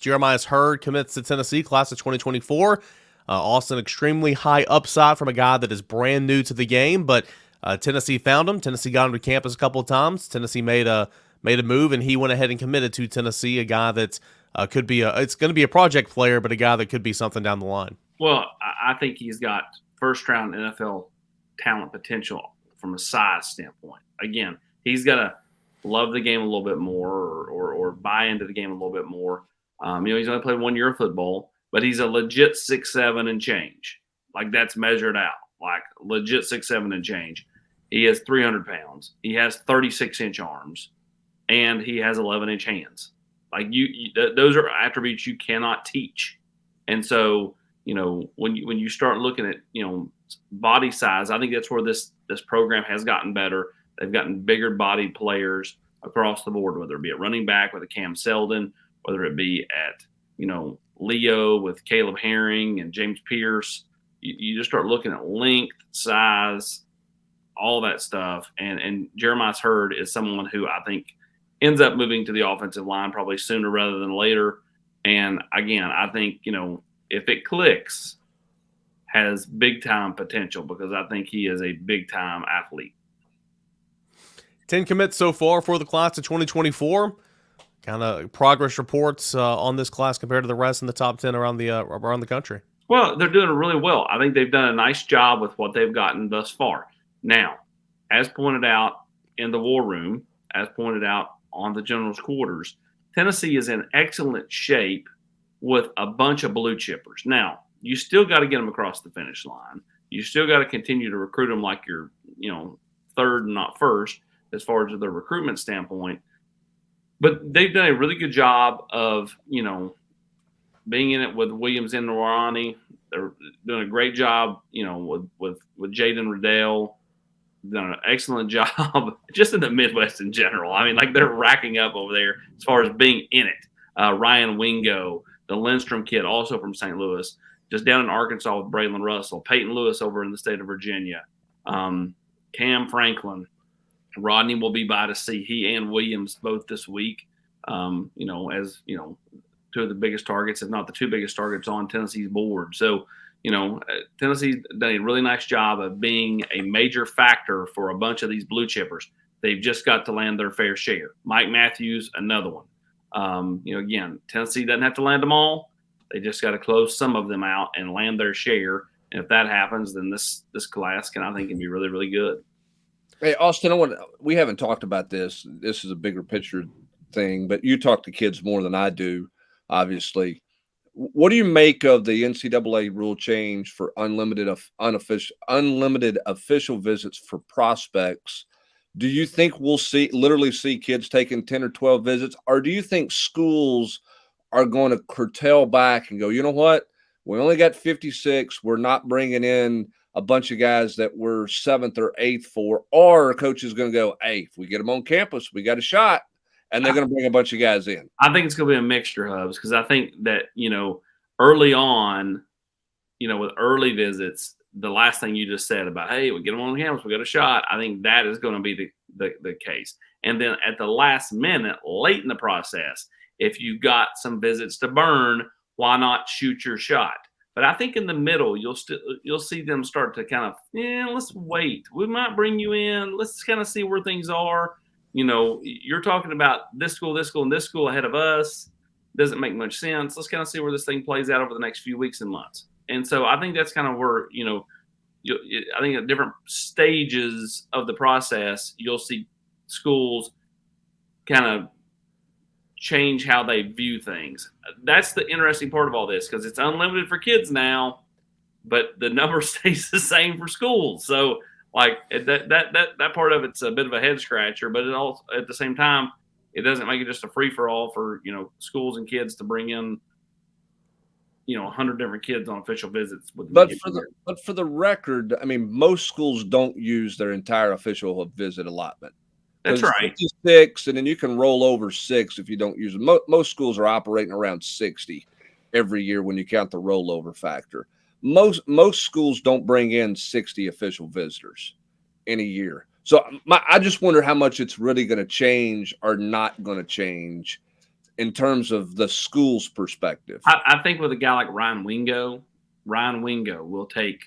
Jeremias Heard commits to Tennessee, class of 2024. Austin, extremely high upside from a guy that is brand new to the game, but Tennessee found him. Tennessee got him to campus a couple of times. Tennessee made a move, and he went ahead and committed to Tennessee, a guy that could be it's going to be a project player, but a guy that could be something down the line. Well, I think he's got first-round NFL talent potential from a size standpoint. Again, he's got to love the game a little bit more or buy into the game a little bit more. He's only played 1 year of football, but he's a legit 6'7" and change. Like, that's measured out. Like, legit 6'7" and change. He has 300 pounds. He has 36-inch arms, and he has 11-inch hands. Like, those are attributes you cannot teach. And so, when you start looking at, body size, I think that's where this program has gotten better. They've gotten bigger bodied players across the board, whether it be at running back with a Cam Seldon, whether it be at, Leo with Caleb Herring and James Pierce. You just start looking at length, size, all that stuff. And Jeremias Heard is someone who I think ends up moving to the offensive line probably sooner rather than later. And again, I think, if it clicks, has big time potential because I think he is a big time athlete. 10 commits so far for the class of 2024. Kind of progress reports on this class compared to the rest in the top 10 around the country. Well, they're doing really well. I think they've done a nice job with what they've gotten thus far. Now, as pointed out in the war room, as pointed out on the general's quarters, Tennessee is in excellent shape with a bunch of blue chippers. Now, you still got to get them across the finish line. You still got to continue to recruit them like you're, third and not first as far as the recruitment standpoint. But they've done a really good job of, being in it with Williams and Norani. They're doing a great job, with Jaden Riddell. Done an excellent job just in the Midwest in general. I mean, like, they're racking up over there as far as being in it. Ryan Wingo, the Lindstrom kid, also from St. Louis, just down in Arkansas with Braylon Russell, Peyton Lewis over in the state of Virginia, Cam Franklin. Rodney will be by to see he and Williams both this week, as, two of the biggest targets, if not the two biggest targets on Tennessee's board. So, Tennessee's done a really nice job of being a major factor for a bunch of these blue chippers. They've just got to land their fair share. Mike Matthews, another one. Again, Tennessee doesn't have to land them all. They just got to close some of them out and land their share. And if that happens, then this class can be really, really good. Hey, Austin, we haven't talked about this. This is a bigger picture thing, but you talk to kids more than I do, obviously. What do you make of the NCAA rule change for unlimited official visits for prospects? Do you think we'll literally see kids taking 10 or 12 visits, or do you think schools are going to curtail back and go, you know what? We only got 56. We're not bringing in a bunch of guys that we're 7th or 8th for, or a coach is going to go, hey, if we get them on campus, we got a shot, and they're going to bring a bunch of guys in. I think it's going to be a mixture, Hubs, because I think that, early on, with early visits, the last thing you just said about, hey, we get them on campus, we got a shot, I think that is going to be the case. And then at the last minute, late in the process, if you got some visits to burn, why not shoot your shot? But I think in the middle, you'll see them start to kind of, let's wait. We might bring you in. Let's kind of see where things are. You're talking about this school, and this school ahead of us. Doesn't make much sense. Let's kind of see where this thing plays out over the next few weeks and months. And so I think that's kind of where, I think at different stages of the process, you'll see schools kind of change how they view things. That's the interesting part of all this, because it's unlimited for kids now, but the number stays the same for schools. So, like, that part of it's a bit of a head scratcher, but it also, at the same time, it doesn't make it just a free for all for schools and kids to bring in 100 different kids on official visits. But for the record, I mean, most schools don't use their entire official visit allotment. That's right. 56, and then you can roll over 6 if you don't use them. Most schools are operating around 60 every year when you count the rollover factor. Most schools don't bring in 60 official visitors in a year. So I just wonder how much it's really going to change or not going to change in terms of the school's perspective? I think with a guy like Ryan Wingo will take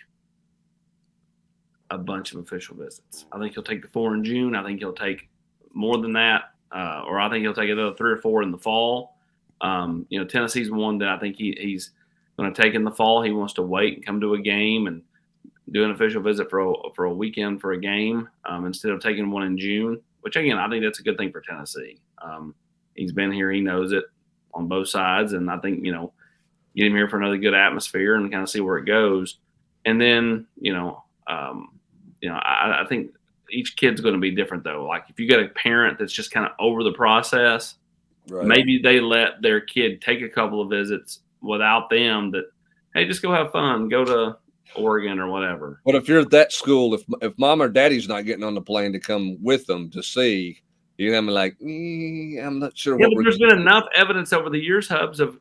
a bunch of official visits. I think he'll take the 4 in June. I think he'll take more than that, or I think he'll take another 3 or 4 in the fall. Tennessee's one that I think he's going to take in the fall. He wants to wait and come to a game and do an official visit for a weekend for a game instead of taking one in June, which, again, I think that's a good thing for Tennessee. He's been here. He knows it on both sides. And I think, get him here for another good atmosphere and kind of see where it goes. And then, I think each kid's going to be different, though. Like if you got a parent that's just kind of over the process, right, maybe they let their kid take a couple of visits without them that, hey, just go have fun, go to Oregon or whatever. But if you're at that school, if mom or daddy's not getting on the plane to come with them to see, you're gonna be like, I'm not sure. Yeah, but there's been enough evidence over the years, Hubs, of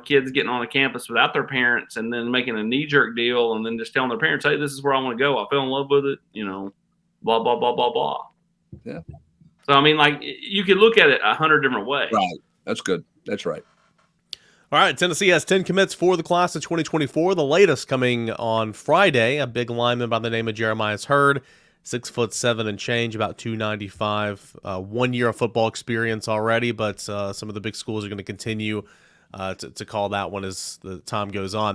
kids getting on a campus without their parents and then making a knee-jerk deal and then just telling their parents, hey, this is where I want to go. I fell in love with it, blah, blah, blah, blah, blah. Yeah. So, I mean, like, you could look at it 100 different ways. Right. That's good. That's right. All right, Tennessee has 10 commits for the class of 2024, the latest coming on Friday. A big lineman by the name of Jeremias Heard, 6'7" and change, about 295. 1 year of football experience already, but some of the big schools are going to continue to call that one as the time goes on.